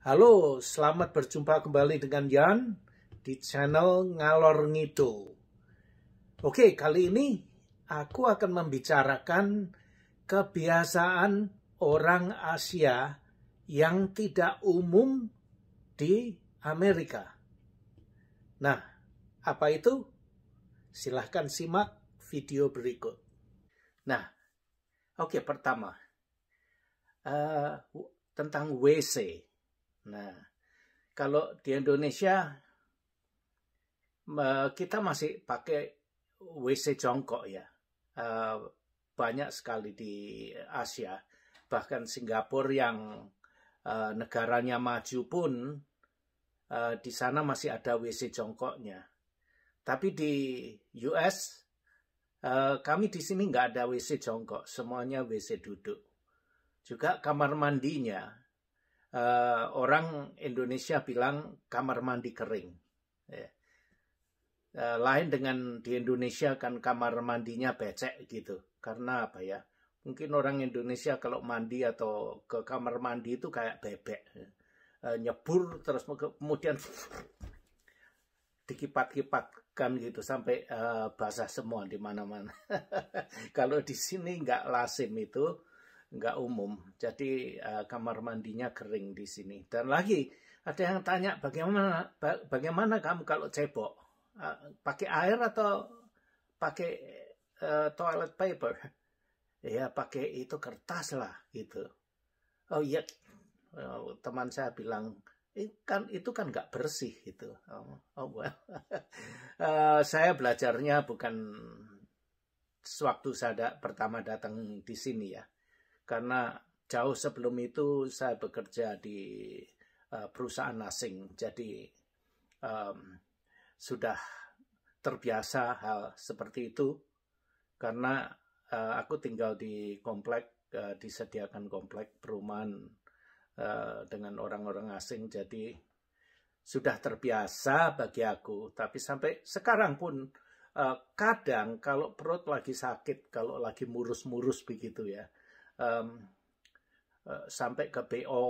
Halo, selamat berjumpa kembali dengan Yan di channel Ngalor Ngidul. Oke, kali ini aku akan membicarakan kebiasaan orang Asia yang tidak umum di Amerika. Nah, apa itu? Silahkan simak video berikut. Nah, oke, pertama tentang WC. Nah, kalau di Indonesia kita masih pakai WC jongkok ya. Banyak sekali di Asia, bahkan Singapura yang negaranya maju pun di sana masih ada WC jongkoknya. Tapi di US kami di sini nggak ada WC jongkok, semuanya WC duduk. Juga kamar mandinya orang Indonesia bilang kamar mandi kering. Ya. Lain dengan di Indonesia kan kamar mandinya becek gitu. Karena apa ya? Mungkin orang Indonesia kalau mandi atau ke kamar mandi itu kayak bebek. Nyebur terus kemudian dikipat-kipatkan gitu sampai basah semua di mana-mana. Kalau di sini nggak lazim itu, nggak umum. Jadi kamar mandinya kering di sini. Dan lagi ada yang tanya bagaimana kamu kalau cebok? Pakai air atau pakai toilet paper? Ya pakai itu kertas lah gitu. Oh iya, teman saya bilang itu kan nggak bersih gitu. Well. Saya belajarnya bukan sewaktu saya pertama datang di sini ya, karena jauh sebelum itu saya bekerja di perusahaan asing, jadi sudah terbiasa hal seperti itu karena aku tinggal di komplek, disediakan komplek perumahan dengan orang-orang asing, jadi sudah terbiasa bagi aku. Tapi sampai sekarang pun kadang kalau perut lagi sakit, kalau lagi murus-murus begitu ya, sampai ke BO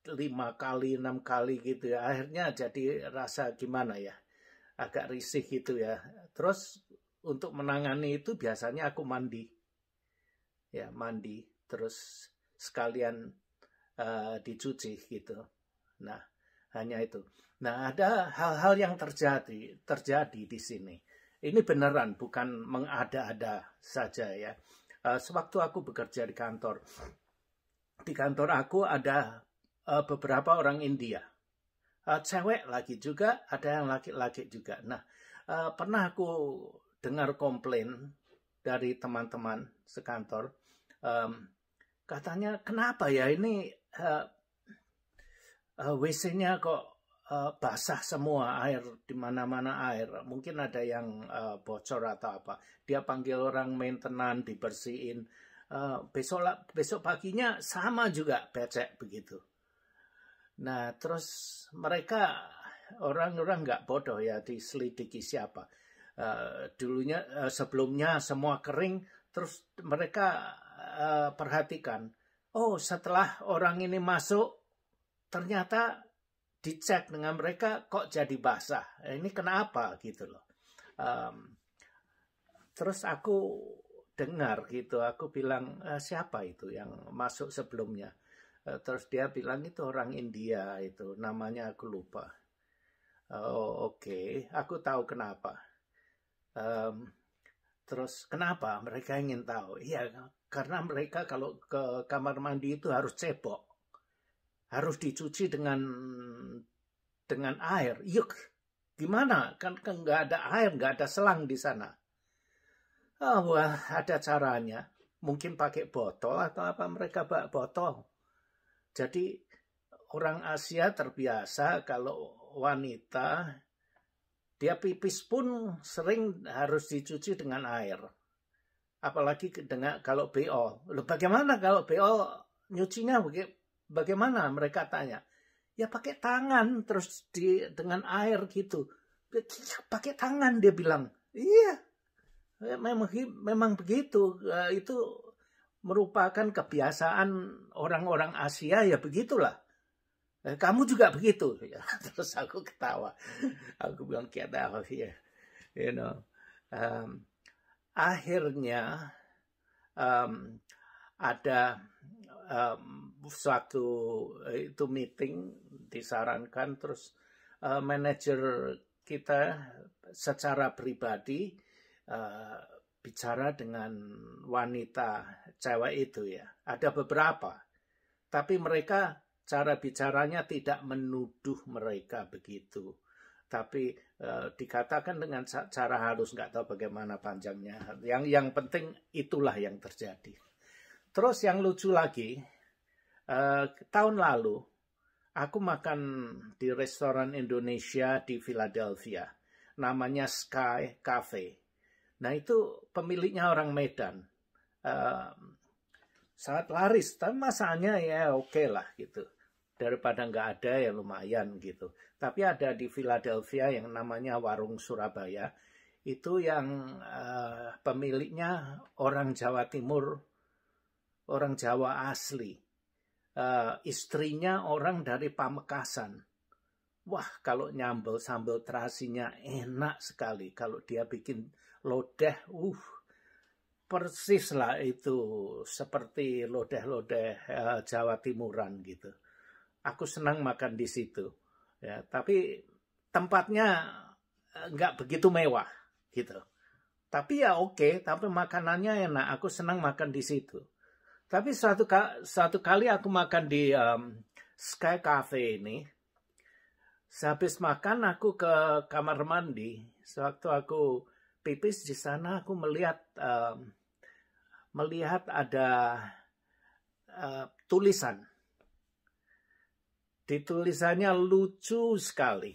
5 kali, 6 kali gitu ya. Akhirnya jadi rasa gimana ya, agak risih gitu ya. Terus untuk menangani itu biasanya aku mandi. Ya, mandi. Terus sekalian dicuci gitu. Nah, hanya itu. Nah, ada hal-hal yang terjadi di sini. Ini beneran, bukan mengada-ada saja ya. Sewaktu aku bekerja di kantor aku ada beberapa orang India, cewek lagi juga, ada yang laki-laki juga. Nah, pernah aku dengar komplain dari teman-teman sekantor, katanya kenapa ya ini WC-nya kok basah semua, air di mana-mana air. Mungkin ada yang bocor atau apa. Dia panggil orang maintenance dibersihin. Besok paginya sama juga becek begitu. Nah, terus mereka orang-orang nggak bodoh ya, diselidiki siapa. Sebelumnya semua kering, terus mereka perhatikan. Oh, setelah orang ini masuk, ternyata dicek dengan mereka kok jadi basah. Ini kenapa gitu loh. Terus aku dengar gitu, aku bilang siapa itu yang masuk sebelumnya? Terus dia bilang itu orang India, itu namanya aku lupa. Oh oke. Aku tahu kenapa. Terus kenapa mereka ingin tahu? Iya, karena mereka kalau ke kamar mandi itu harus cebok, harus dicuci dengan air. Yuk, gimana? Kan nggak ada air, nggak ada selang di sana. Oh, wah, ada caranya. Mungkin pakai botol atau apa, mereka bawa botol. Jadi orang Asia terbiasa kalau wanita, dia pipis pun sering harus dicuci dengan air. Apalagi kalau BO. Loh, bagaimana kalau BO nyucinya bagaimana? Mereka tanya. Ya pakai tangan terus dengan air gitu. Pakai tangan dia bilang. Iya. Memang begitu. Itu merupakan kebiasaan orang-orang Asia, ya begitulah. Kamu juga begitu. Terus aku ketawa. Aku bilang, get out of here. You know. Akhirnya ada suatu itu meeting disarankan, terus manajer kita secara pribadi bicara dengan wanita cewek itu ya. Ada beberapa, tapi mereka cara bicaranya tidak menuduh mereka begitu, tapi dikatakan dengan cara halus, nggak tahu bagaimana panjangnya. Yang penting itulah yang terjadi. Terus yang lucu lagi, tahun lalu aku makan di restoran Indonesia di Philadelphia, namanya Sky Cafe. Nah itu pemiliknya orang Medan, sangat laris, tapi masanya ya oke lah gitu. Daripada nggak ada ya lumayan gitu. Tapi ada di Philadelphia yang namanya Warung Surabaya, itu yang pemiliknya orang Jawa Timur, orang Jawa asli. Istrinya orang dari Pamekasan. Wah, kalau nyambel sambal terasinya enak sekali. Kalau dia bikin lodeh, persis lah itu seperti lodeh-lodeh Jawa Timuran gitu. Aku senang makan di situ. Ya, tapi tempatnya nggak begitu mewah gitu. Tapi ya oke, tapi makanannya enak. Aku senang makan di situ. Tapi suatu kali aku makan di Sky Cafe ini. Sehabis makan aku ke kamar mandi. Sewaktu aku pipis di sana, aku melihat ada tulisan. Di tulisannya lucu sekali.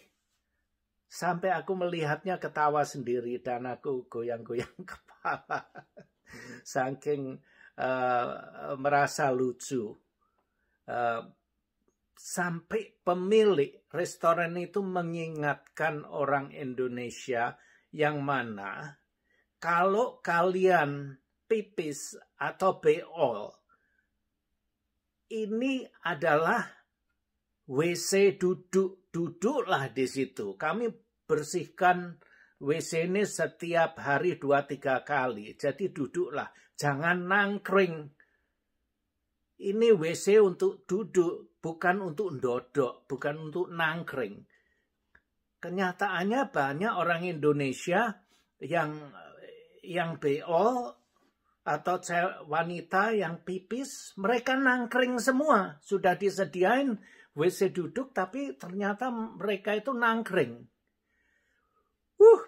Sampai aku melihatnya ketawa sendiri dan aku goyang-goyang kepala. Saking merasa lucu. Sampai pemilik restoran itu mengingatkan orang Indonesia yang mana kalau kalian pipis atau beol, ini adalah WC duduklah di situ. Kami bersihkan WC ini setiap hari 2-3 kali. Jadi duduklah, jangan nangkring. Ini WC untuk duduk, bukan untuk ndodok, bukan untuk nangkring. Kenyataannya banyak orang Indonesia yang beol atau wanita yang pipis, mereka nangkring semua. Sudah disediain WC duduk, tapi ternyata mereka itu nangkring.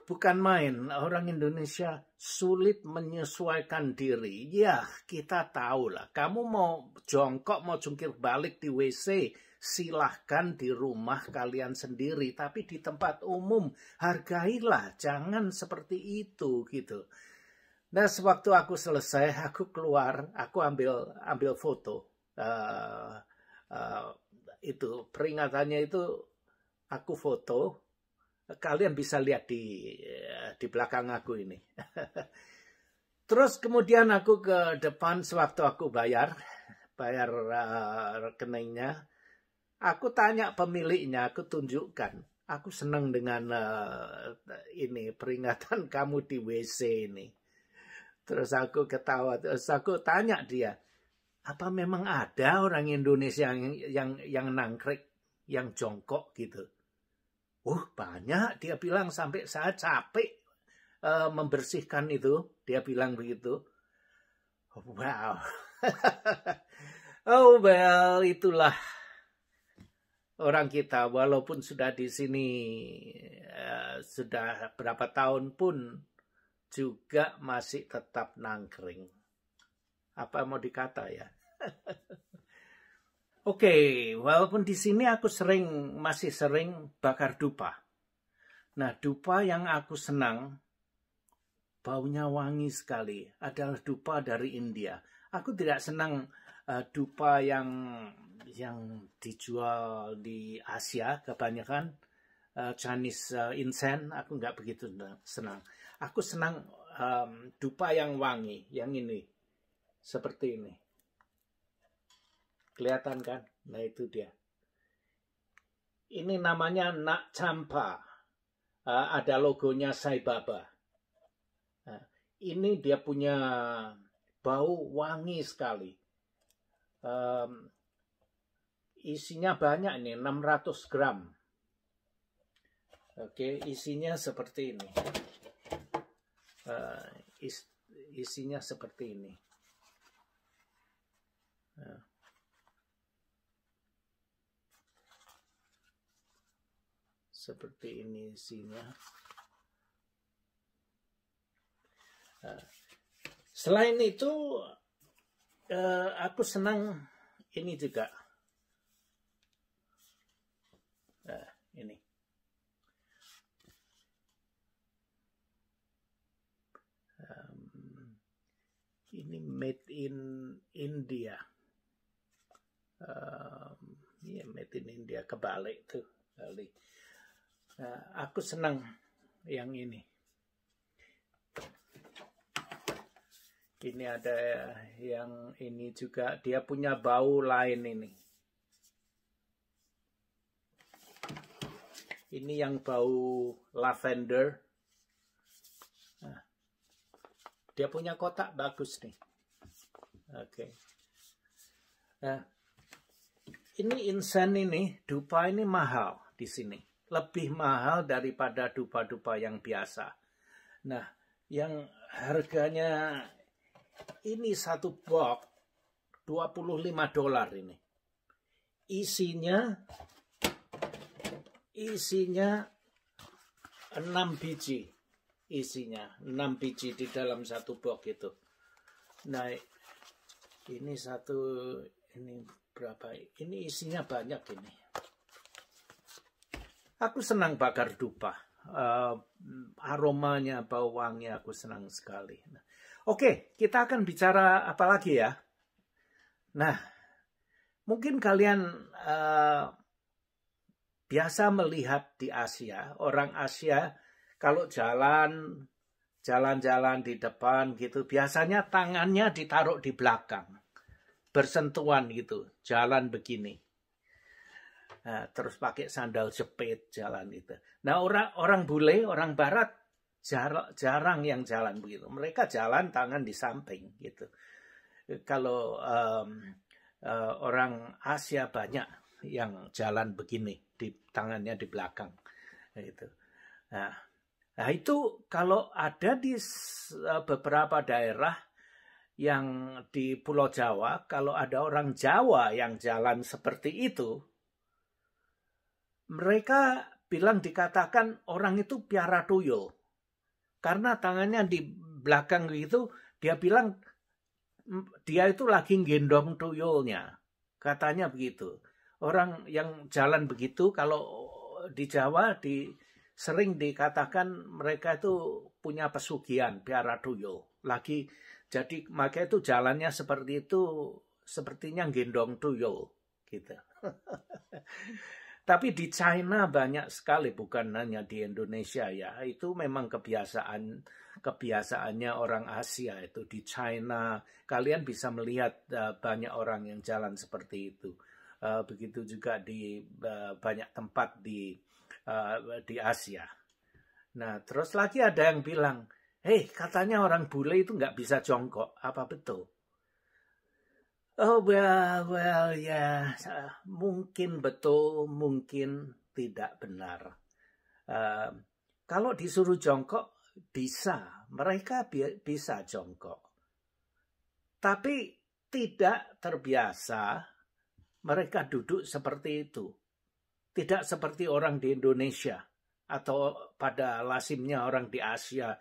Bukan main. Orang Indonesia sulit menyesuaikan diri. Ya, kita tahu lah. Kamu mau jongkok, mau jungkir balik di WC, silahkan di rumah kalian sendiri. Tapi di tempat umum, hargailah. Jangan seperti itu, gitu. Nah, sewaktu aku selesai, aku keluar, aku ambil foto. Itu peringatannya itu aku foto. Kalian bisa lihat di belakang aku ini. Terus kemudian aku ke depan sewaktu aku bayar rekeningnya. Aku tanya pemiliknya, aku tunjukkan. Aku senang dengan ini peringatan kamu di WC ini. Terus aku ketawa, terus aku tanya dia, apa memang ada orang Indonesia yang nangkrik, yang jongkok gitu? Banyak, dia bilang, sampai saya capek membersihkan itu. Dia bilang begitu. Wow. Well, itulah orang kita. Walaupun sudah di sini sudah berapa tahun pun juga masih tetap nangkring. Apa mau dikata ya? Oke, walaupun di sini aku masih sering bakar dupa. Nah, dupa yang aku senang, baunya wangi sekali, adalah dupa dari India. Aku tidak senang dupa yang dijual di Asia, kebanyakan Chinese incense, aku nggak begitu senang. Aku senang dupa yang wangi, yang ini. seperti ini. Kelihatan kan? Nah itu dia. Ini namanya Nak Champa. Ada logonya Sai Baba. Ini dia punya bau wangi sekali. Isinya banyak ini, 600 gram. Oke, isinya seperti ini. Isinya seperti ini. Seperti ini isinya. Selain itu, aku senang ini juga. Ini. Ini made in India. Made in India, kebalik tuh. Balik. Aku senang yang ini. Ini ada yang ini juga, dia punya bau lain ini. Ini yang bau lavender. Dia punya kotak bagus nih. Oke. Ini insen ini, dupa ini mahal di sini. Lebih mahal daripada dupa-dupa yang biasa. Nah, yang harganya ini satu box $25 ini. Isinya 6 biji. Isinya 6 biji di dalam satu box itu. Nah, ini berapa? Ini isinya banyak ini. Aku senang bakar dupa. Aromanya, bau wangi, aku senang sekali. Oke, kita akan bicara apa lagi ya? Nah, mungkin kalian biasa melihat di Asia, orang Asia kalau jalan-jalan di depan gitu, biasanya tangannya ditaruh di belakang, bersentuhan gitu, jalan begini. Nah, terus pakai sandal jepit jalan itu. Nah, orang bule, orang barat jarang yang jalan begitu. Mereka jalan tangan di samping gitu. Kalau orang Asia banyak yang jalan begini, tangannya di belakang gitu. Nah, itu kalau ada di beberapa daerah yang di Pulau Jawa, kalau ada orang Jawa yang jalan seperti itu, mereka bilang, dikatakan orang itu piara tuyul. Karena tangannya di belakang gitu, dia bilang dia itu lagi gendong tuyulnya. Katanya begitu. Orang yang jalan begitu, kalau di Jawa sering dikatakan mereka itu punya pesugihan, piara tuyul. Jadi makanya itu jalannya seperti itu, sepertinya gendong tuyul. Gitu. Tapi di China banyak sekali, bukan hanya di Indonesia ya. Itu memang kebiasaannya orang Asia itu di China. Kalian bisa melihat banyak orang yang jalan seperti itu. Begitu juga di banyak tempat di Asia. Nah, terus lagi ada yang bilang, katanya orang bule itu nggak bisa jongkok. Apa betul? Oh, well, ya, mungkin betul, mungkin tidak benar. Kalau disuruh jongkok, bisa. Mereka bisa jongkok. Tapi tidak terbiasa mereka duduk seperti itu. Tidak seperti orang di Indonesia atau pada lazimnya orang di Asia,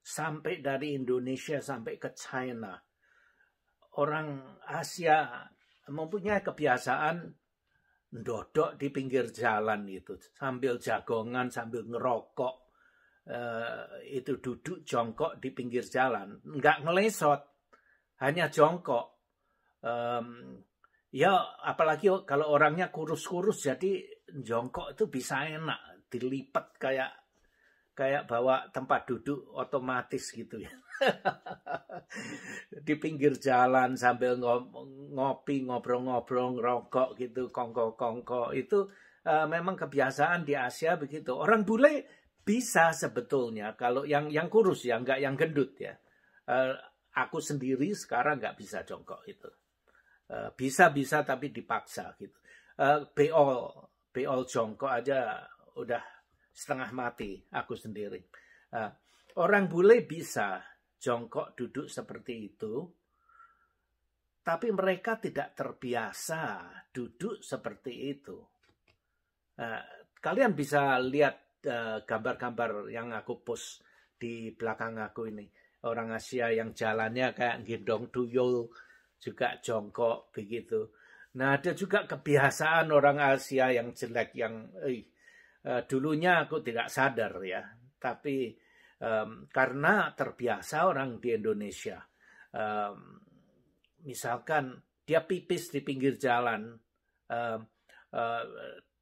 sampai dari Indonesia sampai ke China. Orang Asia mempunyai kebiasaan dodok di pinggir jalan itu, sambil jagongan, sambil ngerokok, itu duduk jongkok di pinggir jalan, nggak ngelesot, hanya jongkok. Ya apalagi kalau orangnya kurus-kurus, jadi jongkok itu bisa enak, dilipat kayak bawa tempat duduk otomatis gitu ya. Di pinggir jalan sambil ngopi, ngobrol-ngobrol, ngerokok gitu, kongko-kongko. Itu memang kebiasaan di Asia begitu. Orang bule bisa sebetulnya, kalau yang kurus ya, nggak yang gendut ya. Aku sendiri sekarang nggak bisa jongkok itu. Bisa tapi dipaksa gitu. Beol jongkok aja udah setengah mati aku sendiri. Orang bule bisa jongkok duduk seperti itu, tapi mereka tidak terbiasa duduk seperti itu. Kalian bisa lihat gambar-gambar yang aku post di belakang aku ini. Orang Asia yang jalannya kayak gendong tuyul, juga jongkok begitu. Nah, ada juga kebiasaan orang Asia yang jelek, yang dulunya aku tidak sadar ya, tapi karena terbiasa orang di Indonesia, misalkan dia pipis di pinggir jalan,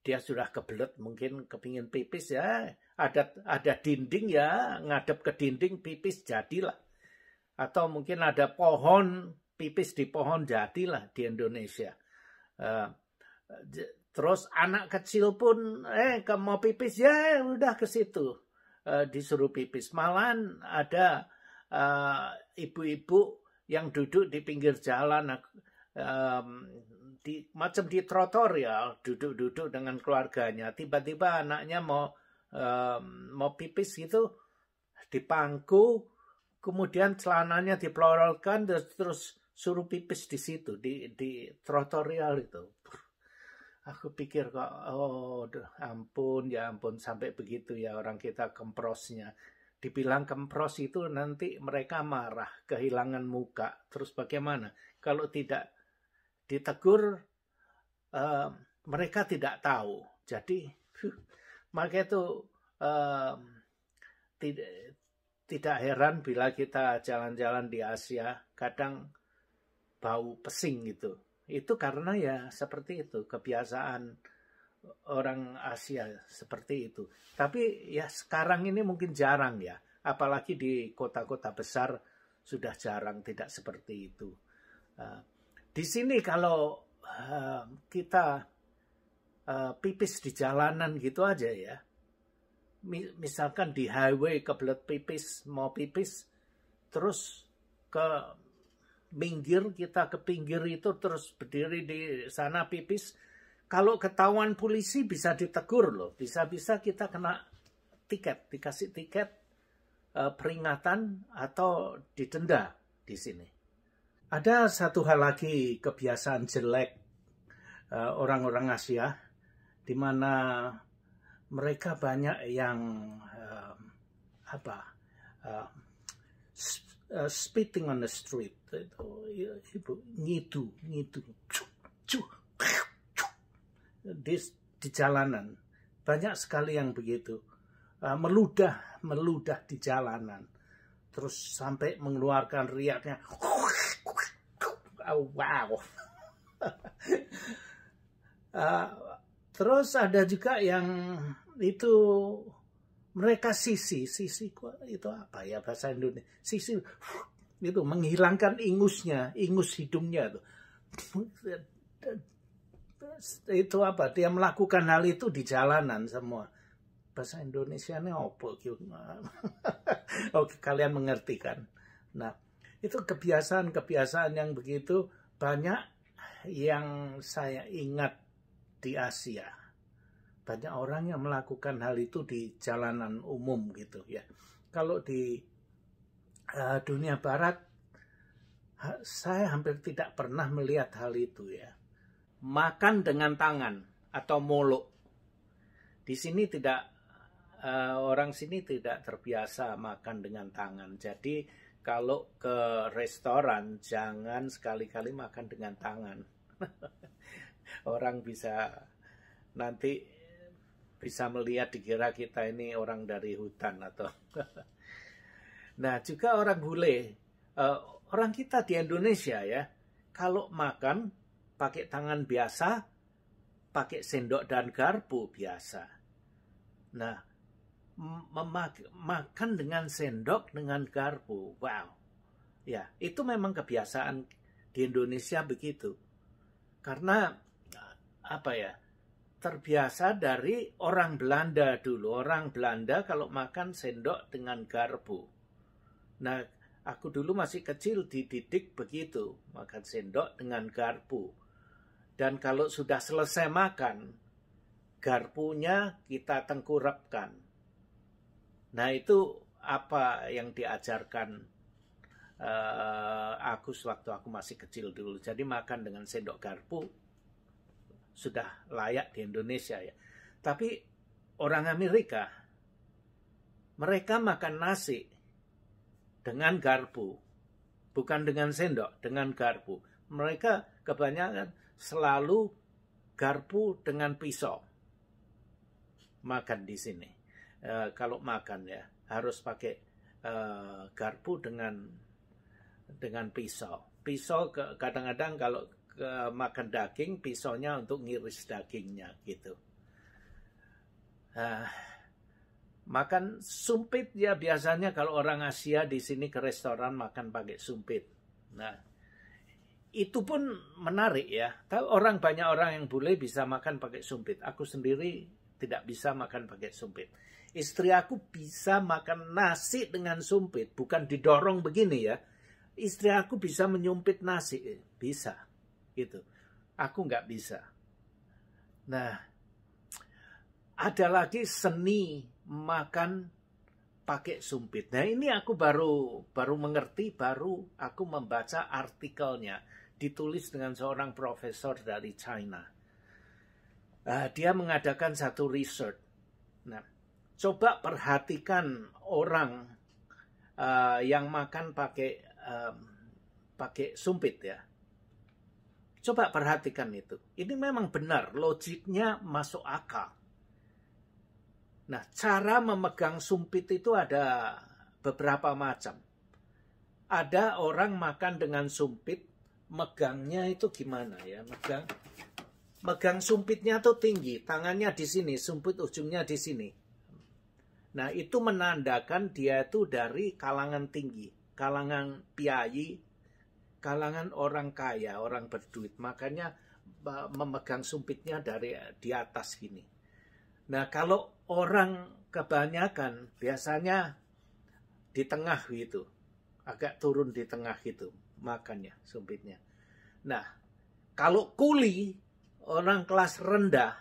dia sudah kebelet, mungkin kepingin pipis ya, ada dinding ya, ngadep ke dinding pipis jadilah. Atau mungkin ada pohon, pipis di pohon jadilah di Indonesia. Terus anak kecil pun mau pipis ya udah ke situ, disuruh pipis. Malahan ada ibu-ibu yang duduk di pinggir jalan, macam di trotoar ya, duduk-duduk dengan keluarganya. Tiba-tiba anaknya mau pipis gitu, dipangku, kemudian celananya dipelorotkan, terus suruh pipis di situ, di trotorial itu. Aku pikir kok, ampun, ya ampun, sampai begitu ya orang kita kemprosnya. Dibilang kempros itu nanti mereka marah, kehilangan muka. Terus bagaimana? Kalau tidak ditegur, mereka tidak tahu. Jadi, maka itu tidak heran bila kita jalan-jalan di Asia, kadang bau pesing gitu. Itu karena ya seperti itu, kebiasaan orang Asia seperti itu. Tapi ya sekarang ini mungkin jarang ya, apalagi di kota-kota besar sudah jarang, tidak seperti itu. Di sini kalau kita pipis di jalanan gitu aja ya, misalkan di highway kebelet pipis, mau pipis, terus kita ke pinggir itu terus berdiri di sana pipis. Kalau ketahuan polisi bisa ditegur loh, bisa-bisa kita kena tiket, dikasih tiket peringatan atau didenda di sini. Ada satu hal lagi, kebiasaan jelek orang-orang Asia, di mana mereka banyak yang spitting on the street, itu ngidu di jalanan. Banyak sekali yang begitu, meludah di jalanan, terus sampai mengeluarkan riaknya, wow. Terus ada juga yang itu mereka sisi itu apa ya bahasa Indonesia, sisi itu menghilangkan ingusnya, ingus hidungnya itu apa, dia melakukan hal itu di jalanan semua. Bahasa Indonesia ini apa? Oke, kalian mengerti kan? Nah, itu kebiasaan yang begitu banyak yang saya ingat di Asia. Banyak orang yang melakukan hal itu di jalanan umum gitu ya. Kalau di dunia barat, saya hampir tidak pernah melihat hal itu ya. Makan dengan tangan atau molok. Di sini orang sini tidak terbiasa makan dengan tangan. Jadi kalau ke restoran jangan sekali-kali makan dengan tangan. Orang nanti bisa melihat, dikira kita ini orang dari hutan atau. Nah, juga orang bule, orang kita di Indonesia ya, kalau makan pakai tangan biasa, pakai sendok dan garpu biasa. Nah, makan dengan sendok, dengan garpu. Wow. Ya, itu memang kebiasaan di Indonesia begitu. Karena apa ya? Terbiasa dari orang Belanda dulu. Orang Belanda kalau makan sendok dengan garpu. Nah, aku dulu masih kecil dididik begitu, makan sendok dengan garpu. Dan kalau sudah selesai makan, garpunya kita tengkurapkan. Nah, itu apa yang diajarkan aku sewaktu aku masih kecil dulu. Jadi makan dengan sendok garpu sudah layak di Indonesia ya. Tapi orang Amerika, mereka makan nasi dengan garpu, bukan dengan sendok, dengan garpu. Mereka kebanyakan selalu garpu dengan pisau makan di sini. Kalau makan ya harus pakai garpu dengan pisau. Pisau kadang-kadang kalau makan daging, pisaunya untuk ngiris dagingnya gitu. Makan sumpit ya biasanya kalau orang Asia di sini ke restoran makan pakai sumpit. Nah, itu pun menarik ya. Banyak orang yang bule bisa makan pakai sumpit. Aku sendiri tidak bisa makan pakai sumpit. Istri aku bisa makan nasi dengan sumpit, bukan didorong begini ya. Istri aku bisa menyumpit nasi, bisa. Gitu. Aku nggak bisa. Nah, ada lagi seni makan pakai sumpit. Nah, ini aku baru mengerti, baru aku membaca artikelnya. Ditulis dengan seorang profesor dari China. Dia mengadakan satu research. Nah, coba perhatikan orang yang makan pakai sumpit ya. Coba perhatikan itu. Ini memang benar, logiknya masuk akal. Nah, cara memegang sumpit itu ada beberapa macam. Ada orang makan dengan sumpit, megangnya itu gimana ya? Megang sumpitnya tuh tinggi, tangannya di sini, sumpit ujungnya di sini. Nah, itu menandakan dia itu dari kalangan tinggi, kalangan piyayi, kalangan orang kaya, orang berduit. Makanya memegang sumpitnya dari di atas gini. Nah, kalau orang kebanyakan biasanya di tengah gitu. Agak turun di tengah gitu makannya, sumpitnya. Nah, kalau kuli, orang kelas rendah,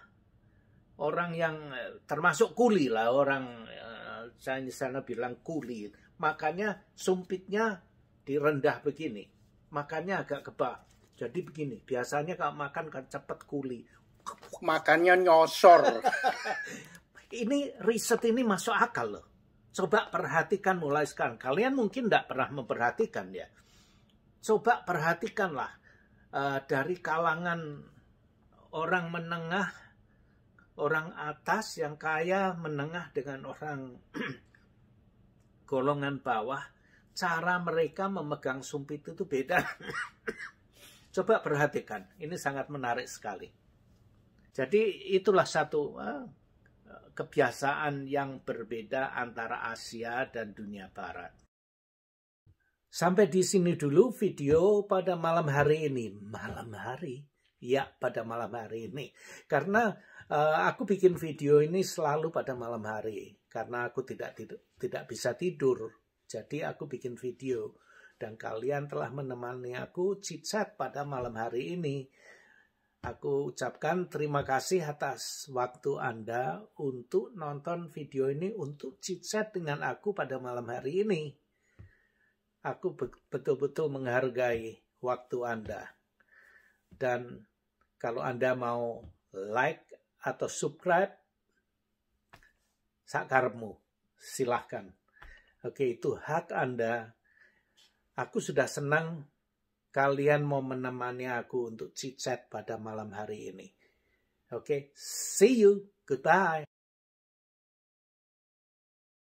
orang yang termasuk kuli lah, orang saya di sana bilang kuli, makanya sumpitnya direndah begini. Makannya agak kebal. Jadi begini, biasanya kalau makan kan cepat kuli. Makannya nyosor. Ini riset ini masuk akal loh. Coba perhatikan mulai sekarang. Kalian mungkin tidak pernah memperhatikan ya. Coba perhatikanlah dari kalangan orang menengah, orang atas yang kaya, menengah dengan orang golongan bawah. Cara mereka memegang sumpit itu beda. Coba perhatikan, ini sangat menarik sekali. Jadi itulah satu kebiasaan yang berbeda antara Asia dan dunia Barat. Sampai di sini dulu video pada malam hari ini. Malam hari? Ya, pada malam hari ini. Karena aku bikin video ini selalu pada malam hari. Karena aku tidak bisa tidur. Jadi aku bikin video dan kalian telah menemani aku chit-chat pada malam hari ini. Aku ucapkan terima kasih atas waktu Anda untuk nonton video ini, untuk chit-chat dengan aku pada malam hari ini. Aku betul-betul menghargai waktu Anda. Dan kalau Anda mau like atau subscribe, sakarmu, silahkan. Oke, itu hak Anda. Aku sudah senang kalian mau menemani aku untuk chit-chat pada malam hari ini. Oke, see you. Goodbye.